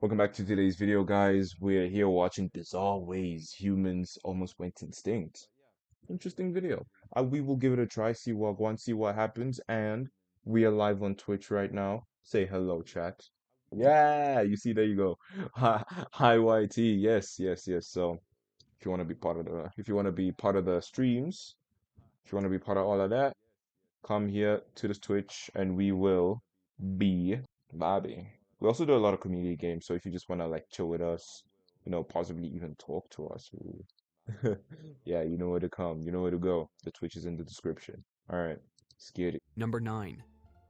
Welcome back to today's video, guys. We're here watching Bizarre Ways Humans Almost Went Extinct. Interesting video. We will give it a try, see what happens, and we are live on Twitch right now. Say hello, chat. Yeah, you see, there you go. Hi, YT. Yes, yes, yes. So, if you want to be part of the streams, if you want to be part of all of that, come here to this Twitch, and we will be vibing. We also do a lot of community games, so if you just want to like chill with us, possibly even talk to us, yeah, you know where to come, you know where to go. The Twitch is in the description. All right, let's get it. Number 9.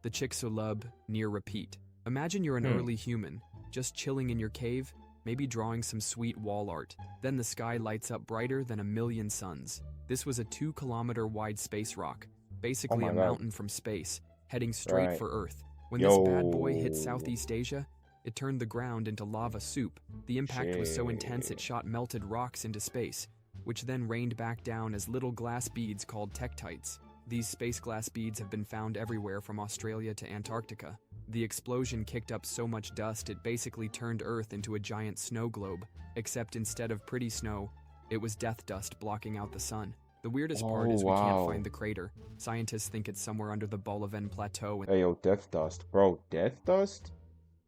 The Chicxulub near repeat. Imagine you're an Hmm. early human, just chilling in your cave, maybe drawing some sweet wall art. Then the sky lights up brighter than a million suns. This was a 2-kilometer wide space rock, Oh basically my a God. mountain from space, heading straight Right. for Earth. When this bad boy hit Yo. Southeast Asia, it turned the ground into lava soup. The impact was so intense it Shit. shot melted rocks into space, which then rained back down as little glass beads called tektites. These space glass beads have been found everywhere from Australia to Antarctica. The explosion kicked up so much dust it basically turned Earth into a giant snow globe, except instead of pretty snow, it was death dust blocking out the sun. The weirdest part Oh is we can't wow. find the crater. Scientists think it's somewhere under the Bolivan Plateau. Hey yo, death dust, bro. Death dust?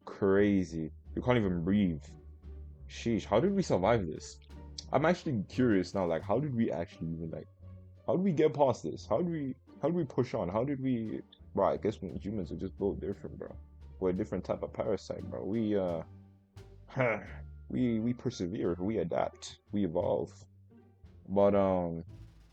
Crazy. You can't even breathe. Sheesh, how did we survive this? I'm actually curious now, like, how did we actually even, like, how did we get past this? How did we push on? How did we, bro, I guess when humans are just built different, bro. We're a different type of parasite, bro. We persevere, we adapt, we evolve. But,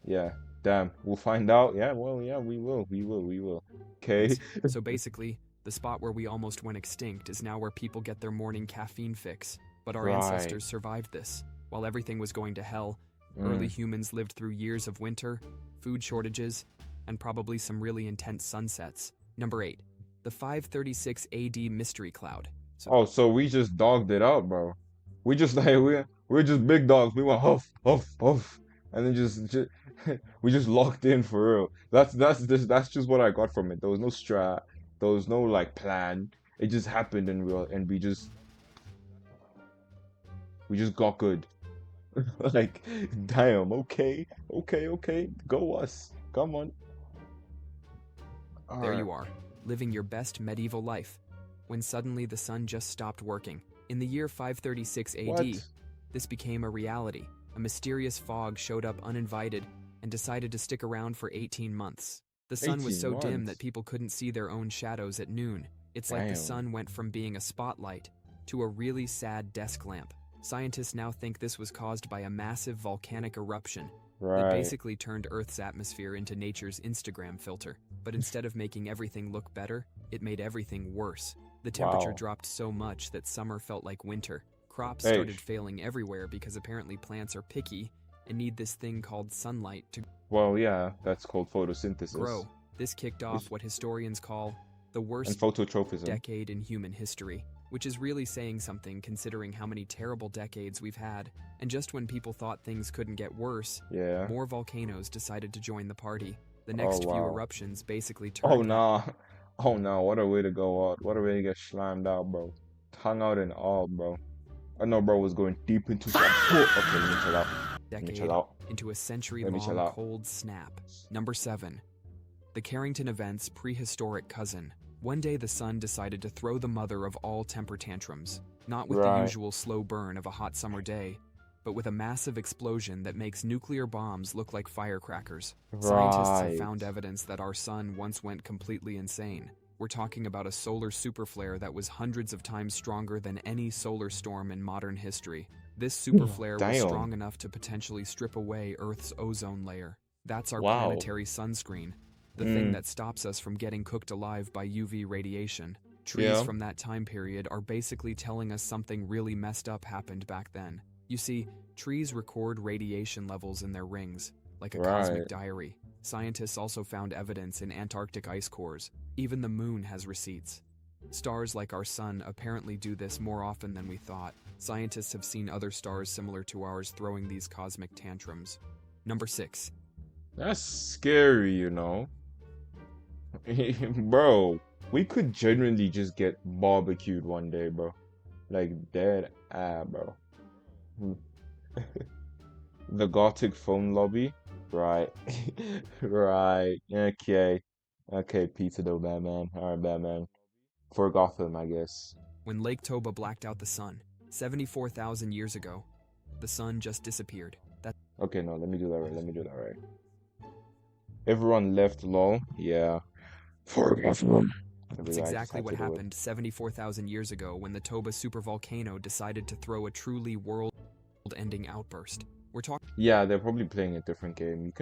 yeah, damn, we'll find out. Yeah, well, yeah, we will. Okay. So basically, the spot where we almost went extinct is now where people get their morning caffeine fix. But our Right. ancestors survived this. While everything was going to hell, early Mm. humans lived through years of winter, food shortages, and probably some really intense sunsets. Number 8. The 536 AD Mystery Cloud. So Oh, so we just dogged it out, bro. We just like we're just big dogs. We went huff huff huff, and then just we just locked in for real. That's just what I got from it. There was no strat. There was no like plan. It just happened, and we just got good. Like, damn. Okay, okay, okay. Go us. Come on. All there right. you are, living your best medieval life, when suddenly the sun just stopped working. In the year 536 AD, What? this became a reality. A mysterious fog showed up uninvited and decided to stick around for 18 months. The sun was 18 so dim that months. people couldn't see their own shadows at noon. It's like the Damn. sun went from being a spotlight to a really sad desk lamp. Scientists now think this was caused by a massive volcanic eruption that Right. basically turned Earth's atmosphere into nature's Instagram filter. But instead of making everything look better, it made everything worse. The temperature Wow. dropped so much that summer felt like winter. Crops Hey. started failing everywhere because apparently plants are picky and need this thing called sunlight to Well, yeah, that's called photosynthesis grow. This kicked off what historians call the and worst phototrophism. decade in human history, which is really saying something considering how many terrible decades we've had. And just when people thought things couldn't get worse, Yeah. more volcanoes decided to join the party. The Oh next few wow. eruptions basically Oh turned that nah. Oh no. What a way to go out. What a way to get slammed out, bro. Hung out and all, bro. I know, bro was going deep into some. Okay, let me chill out. Let me chill decade out. into a Let me chill century-long out. cold snap. Number 7. The Carrington Event's prehistoric cousin. One day the sun decided to throw the mother of all temper tantrums, not with the Right. usual slow burn of a hot summer day, but with a massive explosion that makes nuclear bombs look like firecrackers. Scientists have Right. found evidence that our sun once went completely insane. We're talking about a solar superflare that was hundreds of times stronger than any solar storm in modern history. This superflare was Damn. strong enough to potentially strip away Earth's ozone layer. That's our Wow. planetary sunscreen, the thing Mm. that stops us from getting cooked alive by UV radiation. Trees Yeah. from that time period are basically telling us something really messed up happened back then. You see, trees record radiation levels in their rings, like a cosmic Right. diary. Scientists also found evidence in Antarctic ice cores. Even the moon has receipts. Stars like our sun apparently do this more often than we thought. Scientists have seen other stars similar to ours throwing these cosmic tantrums. Number 6. That's scary, you know. Bro, we could genuinely just get barbecued one day, bro. Like dead bro. Hmm. The Gothic phone lobby. Right. Right. Okay. Okay, Pizza Dough Batman. Alright, Batman. For Gotham, I guess. When Lake Toba blacked out the sun, 74,000 years ago, the sun just disappeared. That's Okay, no, let me do that right. Let me do that right. Everyone left lol. Yeah. For Gotham. I just exactly had what to do it. happened 74,000 years ago when the Toba supervolcano decided to throw a truly world-ending outburst. We're talking Yeah, they're probably playing a different game.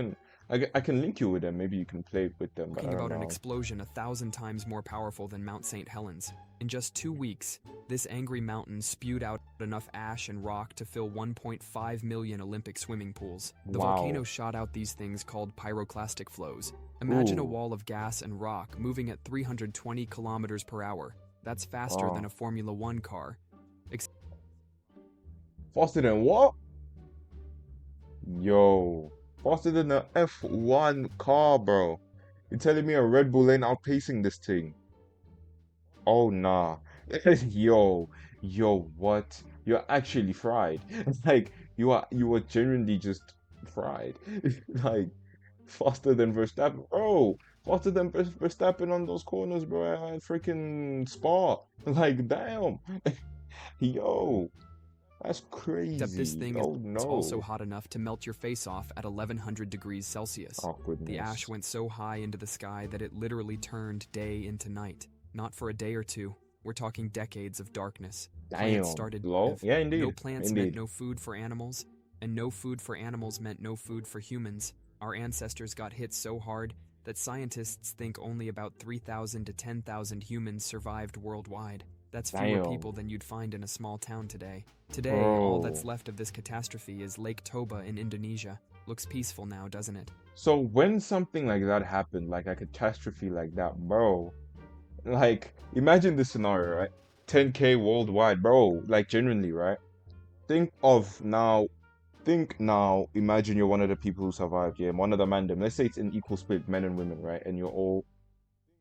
I can link you with them. Maybe you can play with them, but I don't about an know. explosion 1,000 times more powerful than Mount St. Helens. In just 2 weeks, this angry mountain spewed out enough ash and rock to fill 1.5 million Olympic swimming pools. The volcano Wow. shot out these things called pyroclastic flows. Imagine a Ooh. wall of gas and rock moving at 320 kilometers per hour. That's faster than Oh. a Formula One car. Faster than what? Yo. Faster than the F1 car, bro. You're telling me a Red Bull ain't outpacing this thing? Oh nah. Yo, what? You're actually fried. Like you are genuinely just fried. Like faster than Verstappen, bro. Faster than Verstappen on those corners, bro. Freaking Spa. Like damn. Yo, that's Except this crazy. thing is Oh also no. hot enough to melt your face off at 1100 degrees Celsius. Oh The ash goodness. went so high into the sky that it literally turned day into night. Not for a day or two. We're talking decades of darkness. Plants Damn. started to Low? live. Yeah, No indeed. plants meant Indeed. no food for animals, and no food for animals meant no food for humans. Our ancestors got hit so hard that scientists think only about 3,000 to 10,000 humans survived worldwide. That's fewer Damn. people than you'd find in a small town today. Today, all that's Bro. left of this catastrophe is Lake Toba in Indonesia. Looks peaceful now, doesn't it? So when something like that happened, like a catastrophe like that, bro, like imagine this scenario, right? 10K worldwide, bro. Like genuinely, right? Think of now, think now, imagine you're one of the people who survived, yeah, one of the mandem. Let's say it's an equal split, men and women, right? And you're all,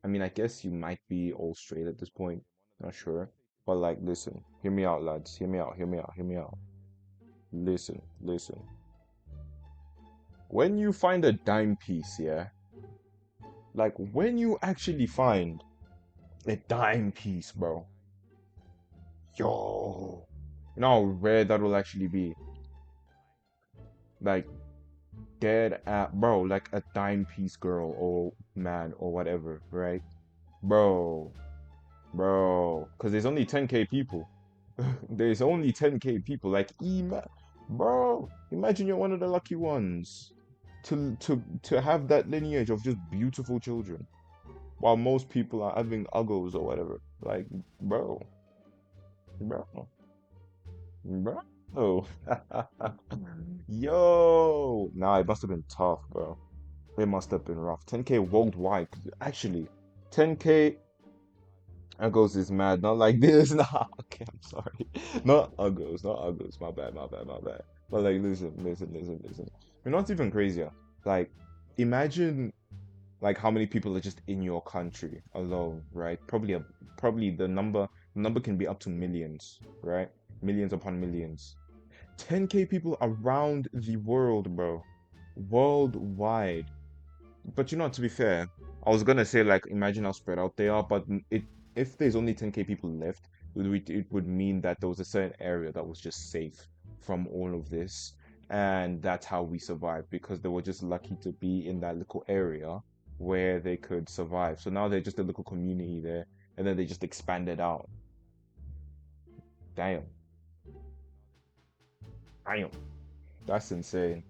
I mean, I guess you might be all straight at this point. Not sure. But like, listen, hear me out, lads. Hear me out, hear me out, hear me out. Listen, listen. When you find a dime piece, yeah, like when you actually find a dime piece, bro, yo, you know how rare that will actually be. Like dead at, bro, like a dime piece girl or man or whatever, right? Bro, because there's only 10K people. There's only 10K people. Like, bro, imagine you're one of the lucky ones to have that lineage of just beautiful children, while most people are having uggos or whatever. Like, bro, bro, bro. Oh, yo, nah, it must have been tough, bro. It must have been rough. 10K worldwide. Actually, 10K Uggos is mad. Not like this. Nah, okay, I'm sorry. Not Uggos, not Uggos. My bad, my bad, my bad. But like, listen, listen, listen, listen. You're not even crazier. Like, imagine like how many people are just in your country alone, right? Probably the number can be up to millions, right? Millions upon millions. 10K people around the world, bro. Worldwide. But you know, to be fair, I was gonna say like imagine how spread out they are, but if there's only 10K people left, it would mean that there was a certain area that was just safe from all of this, and that's how we survived because they were just lucky to be in that little area where they could survive. So now they're just a little community there, and then they just expanded out. Damn, damn, that's insane.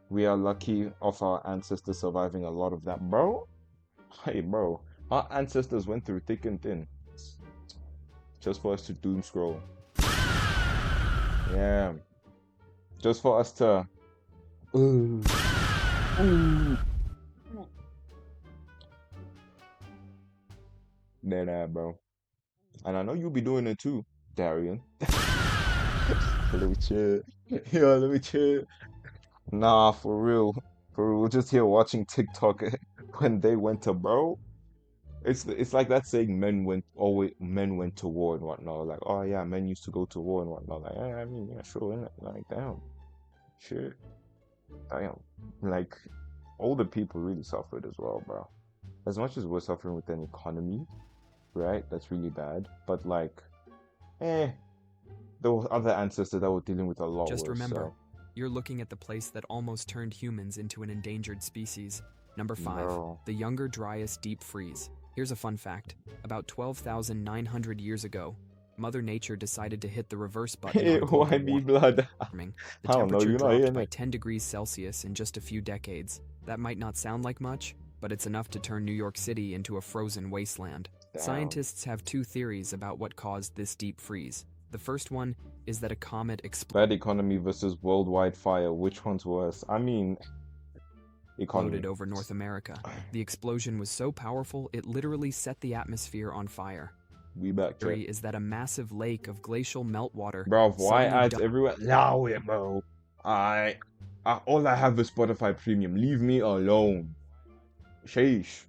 We are lucky of our ancestors surviving a lot of that, bro. Hey, bro, our ancestors went through thick and thin just for us to doom scroll. Yeah, just for us to. Ooh, ooh. Nah, bro. And I know you'll be doing it too, Darian. Let me chill. Yeah, let me chill. Nah, for real. For real. We're just here watching TikTok when they went to bro. It's like that saying men went to war and whatnot. Like, oh yeah, men used to go to war and whatnot. Like, I mean, yeah, sure, innit? Like, damn, shit, damn. Like, older people really suffered as well, bro. As much as we're suffering with an economy, right? That's really bad. But like, eh, there were other ancestors that were dealing with a lot Just worse. remember, So, you're looking at the place that almost turned humans into an endangered species. Number 5. bro, The Younger Dryas Deep Freeze. Here's a fun fact. About 12,900 years ago, Mother Nature decided to hit the reverse button on why global me blood? warming. The I don't know. temperature You're not dropped hearing by it. 10 degrees Celsius in just a few decades. That might not sound like much, but it's enough to turn New York City into a frozen wasteland. Damn. Scientists have two theories about what caused this deep freeze. The first one is that a comet Bad economy versus worldwide fire. Which one's worse? I mean, economy. exploded over North America. The explosion was so powerful it literally set the atmosphere on fire. We back, Theory is that a massive lake of glacial meltwater bro. Why suddenly ads everywhere? Allow it, bro. All I have is Spotify Premium. Leave me alone. Sheesh.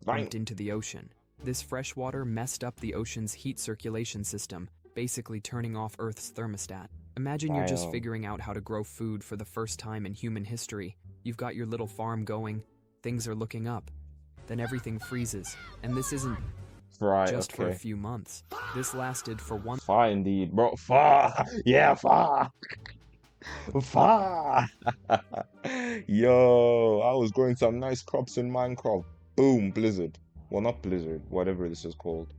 dumped into the ocean. This fresh water messed up the ocean's heat circulation system, basically turning off Earth's thermostat. Imagine you're just Damn. figuring out how to grow food for the first time in human history. You've got your little farm going, things are looking up. Then everything freezes, and this isn't Right. just for a Okay. few months. This lasted for one Far indeed, bro. Far. Yeah, far. Far. Yo, I was growing some nice crops in Minecraft. Boom, blizzard. Well, not blizzard, whatever this is called.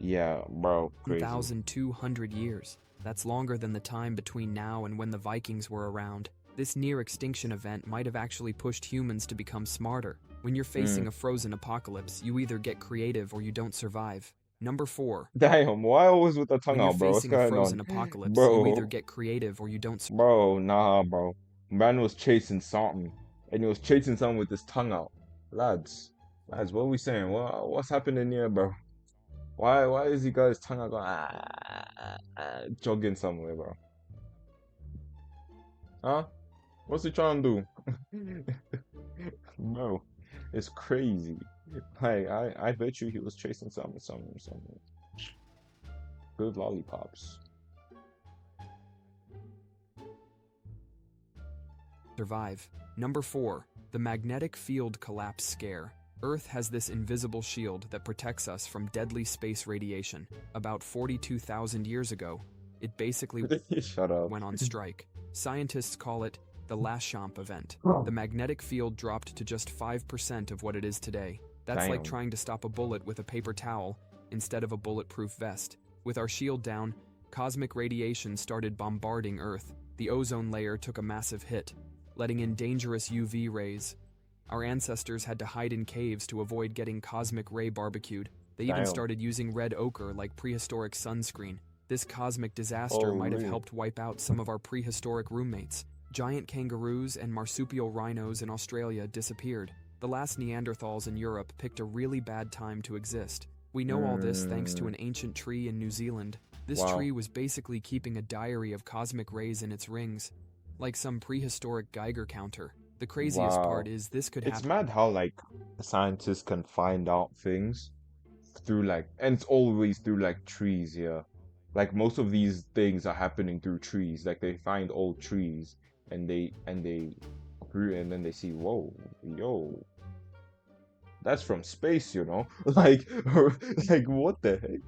Yeah, bro, crazy. 1,200 years. That's longer than the time between now and when the Vikings were around. This near extinction event might have actually pushed humans to become smarter. When you're facing a frozen apocalypse, you either get creative or you don't survive. Number 4. Damn, why always with the tongue When you're out, bro? What's facing a going frozen on? apocalypse, Bro, you either get creative or you don't survive. bro, nah, bro. Man was chasing something, and he was chasing something with his tongue out. Lads, what are we saying? What's happening here, bro? Why is he got his tongue out going, jogging somewhere, bro? Huh? What's he trying to do? Bro, it's crazy. Like, I bet you he was chasing something. Good lollipops. Number 4. The magnetic field collapse scare. Earth has this invisible shield that protects us from deadly space radiation. About 42,000 years ago, it basically Shut up. went on strike. Scientists call it the Laschamp event. The magnetic field dropped to just 5% of what it is today. That's like Damn. trying to stop a bullet with a paper towel instead of a bulletproof vest. With our shield down, cosmic radiation started bombarding Earth. The ozone layer took a massive hit, letting in dangerous UV rays. Our ancestors had to hide in caves to avoid getting cosmic ray barbecued. They even Damn. started using red ochre like prehistoric sunscreen. This cosmic disaster might have Holy. helped wipe out some of our prehistoric roommates. Giant kangaroos and marsupial rhinos in Australia disappeared. The last Neanderthals in Europe picked a really bad time to exist. We know all this thanks to an ancient tree in New Zealand. This Wow. tree was basically keeping a diary of cosmic rays in its rings, like some prehistoric Geiger counter. The craziest Wow. part is this could It's happen. mad how like scientists can find out things through like, and it's always through like trees, yeah. Like most of these things are happening through trees. Like they find old trees and they uproot and then they see, whoa, yo, that's from space, you know? Like like what the heck?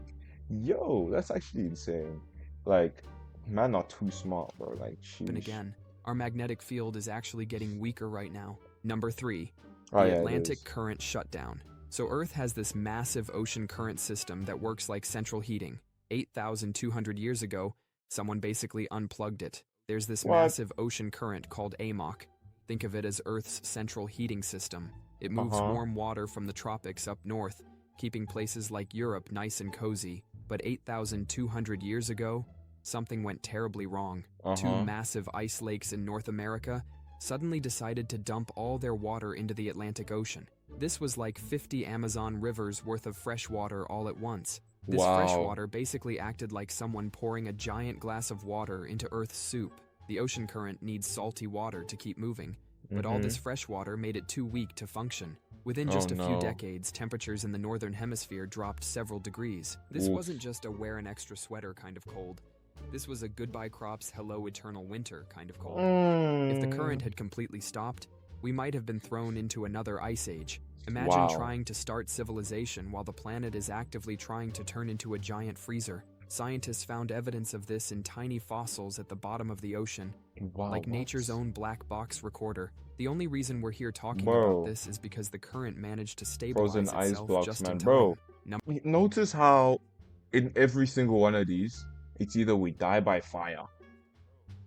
Yo, that's actually insane. Like, man, not too smart, bro. Like, sheesh. Again. Our magnetic field is actually getting weaker right now. Number 3. Oh, The yeah, it Atlantic is. current shutdown. So Earth has this massive ocean current system that works like central heating. 8,200 years ago, someone basically unplugged it. There's this What? massive ocean current called AMOC. Think of it as Earth's central heating system. It moves warm water from the tropics up north, keeping places like Europe nice and cozy. But 8,200 years ago, something went terribly wrong. Two massive ice lakes in North America suddenly decided to dump all their water into the Atlantic Ocean. This was like 50 Amazon rivers worth of fresh water all at once. This fresh Wow. water basically acted like someone pouring a giant glass of water into Earth's soup. The ocean current needs salty water to keep moving, but all this fresh water made it too weak to function. Within Oh just a few no. decades, temperatures in the northern hemisphere dropped several degrees. This Oof. wasn't just a wear an extra sweater kind of cold. This was a goodbye crops, hello eternal winter kind of cold. If the current Mm. had completely stopped, we might have been thrown into another ice age. Imagine Wow. trying to start civilization while the planet is actively trying to turn into a giant freezer. Scientists found evidence of this in tiny fossils at the bottom of the ocean, Wow, like what? nature's own black box recorder. The only reason we're here talking about Bro, this is because the current managed to frozen stabilize ice itself blocks, just in man. time. Bro, notice how in every single one of these, it's either we die by fire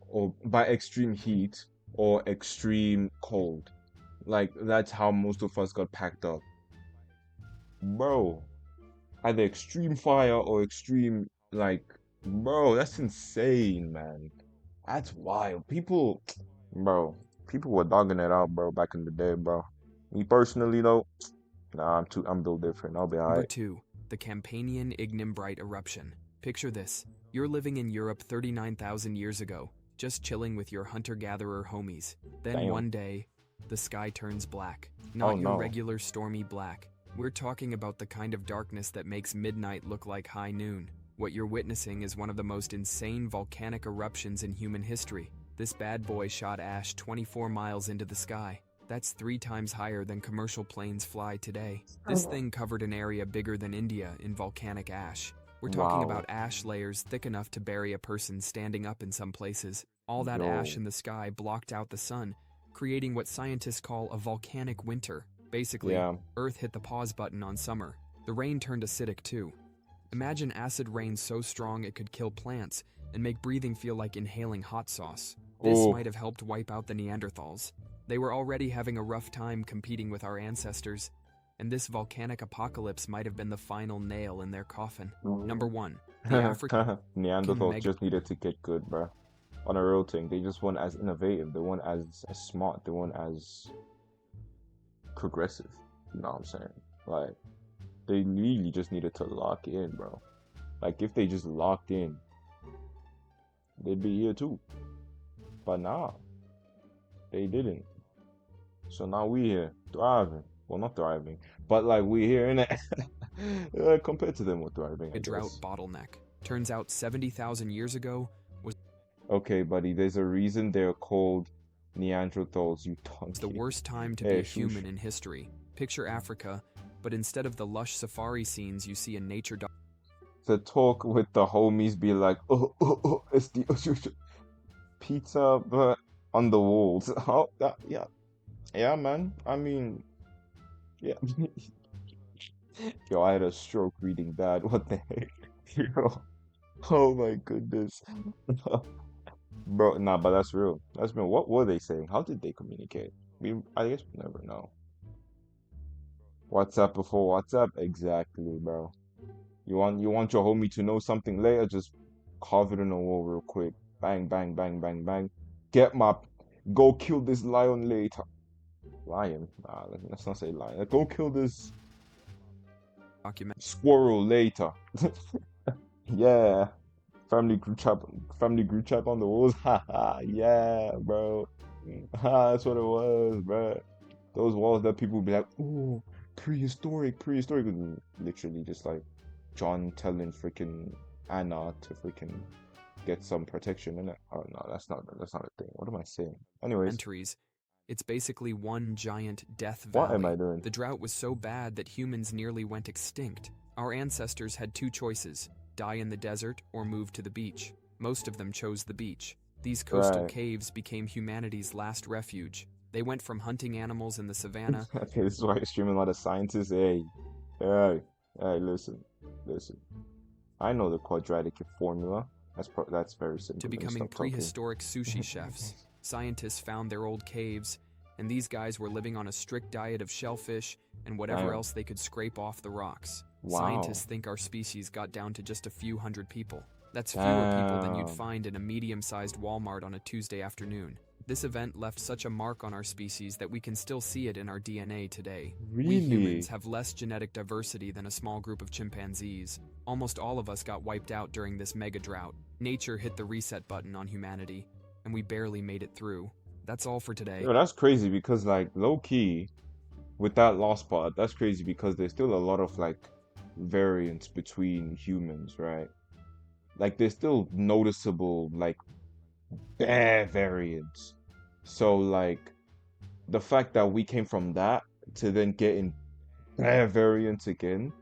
or by extreme heat or extreme cold. Like that's how most of us got packed up. Bro, either extreme fire or extreme like bro, that's insane, man. That's wild. People, bro, people were dogging it out, bro, back in the day, bro. Me personally though, nah, I'm built different. I'll be Number alright. 2. The Campanian Ignimbrite Eruption. Picture this. You're living in Europe 39,000 years ago, just chilling with your hunter-gatherer homies. Then Damn. one day, the sky turns black. Oh Not your no. regular stormy black. We're talking about the kind of darkness that makes midnight look like high noon. What you're witnessing is one of the most insane volcanic eruptions in human history. This bad boy shot ash 24 miles into the sky. That's 3 times higher than commercial planes fly today. This thing covered an area bigger than India in volcanic ash. We're talking Wow. about ash layers thick enough to bury a person standing up in some places. All that Yo. ash in the sky blocked out the sun, creating what scientists call a volcanic winter. Basically, Yeah. Earth hit the pause button on summer. The rain turned acidic too. Imagine acid rain so strong it could kill plants and make breathing feel like inhaling hot sauce. This Oh, might have helped wipe out the Neanderthals. They were already having a rough time competing with our ancestors, and this volcanic apocalypse might have been the final nail in their coffin. Number 1. The African Neanderthals mega just needed to get good, bro. On a real thing, they just weren't as innovative. They weren't as smart. They weren't as progressive. You know what I'm saying? Like, they really just needed to lock in, bro. Like, if they just locked in, they'd be here too. But nah, they didn't. So now we here, thriving. Well, not thriving, but like we here in it. Compared to them, we're thriving, I drought guess. bottleneck. Turns out 70,000 years ago was Okay, buddy, there's a reason they're called Neanderthals, you the donkey. worst time to be Hey, a human shush. in history. Picture Africa, but instead of the lush safari scenes you see in nature To talk with the homies, be like, it's the pizza, but on the walls. Oh, that, yeah, yeah, man. I mean, yeah. Yo, I had a stroke reading that. What the heck? Yo, oh my goodness. Bro, nah, but that's real. That's real. What were they saying? How did they communicate? I guess we never know. WhatsApp before WhatsApp? Exactly, bro. You want your homie to know something later? Just carve it in the wall real quick. Bang, bang, bang, bang, bang. Go kill this lion later. Lion? Nah, let's not say lion. Go kill this document squirrel later. Yeah. Family group chat, family group chat on the walls. Haha, yeah, bro. That's what it was, bro. Those walls that people would be like, "Ooh, prehistoric," and literally just like John telling freaking Anna to freaking get some protection in it. Oh no, that's not a thing. What am I saying? Anyways, entries. It's basically one giant death what am I valley. doing? The drought was so bad that humans nearly went extinct. Our ancestors had 2 choices: die in the desert or move to the beach. Most of them chose the beach. These coastal Right. caves became humanity's last refuge. They went from hunting animals in the savannah Okay, this is why you're streaming a lot of scientists. Hey, hey, listen. I know the quadratic formula. That's very simple. to Let me becoming stop talking. prehistoric sushi chefs. Scientists found their old caves, and these guys were living on a strict diet of shellfish and whatever Damn. else they could scrape off the rocks. Wow. Scientists think our species got down to just a few hundred people. That's fewer people than you'd Damn. find in a medium-sized Walmart on a Tuesday afternoon. This event left such a mark on our species that we can still see it in our DNA today. We Really? humans have less genetic diversity than a small group of chimpanzees. Almost all of us got wiped out during this mega drought. Nature hit the reset button on humanity, and we barely made it through. That's all for today. Yo, that's crazy because like low key, with that last part, that's crazy because there's still a lot of like variance between humans, right? Like there's still noticeable like bare variance. So like the fact that we came from that to then getting bare variance again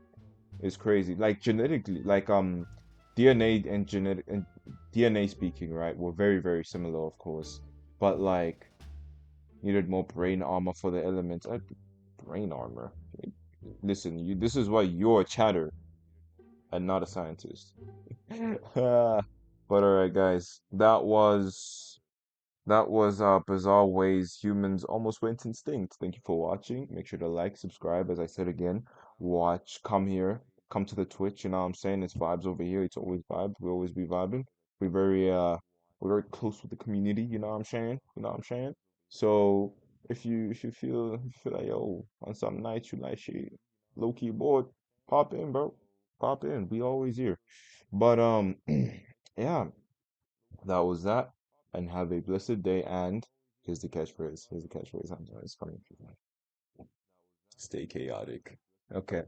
is crazy. Like genetically, like DNA and genetic and DNA speaking, right? We're very, very similar, of course. But like needed more brain armor for the elements. Brain armor. Listen, you this is why you're a chatter and not a scientist. But all right, guys, that was Bizarre Ways Humans Almost Went Extinct. Thank you for watching. Make sure to like, subscribe, as I said again. Watch, come here, come to the Twitch, you know what I'm saying? It's vibes over here. It's always vibes. We always be vibing. We're very uh we're very close with the community, you know what I'm saying? You know what I'm saying? So if you feel like yo, on some nights you like shit, low key bored, pop in, bro. Pop in. We always here. But yeah, that was that. And have a blessed day. And here's the catchphrase. Here's the catchphrase. I'm sorry, it's funny. Stay chaotic. Okay.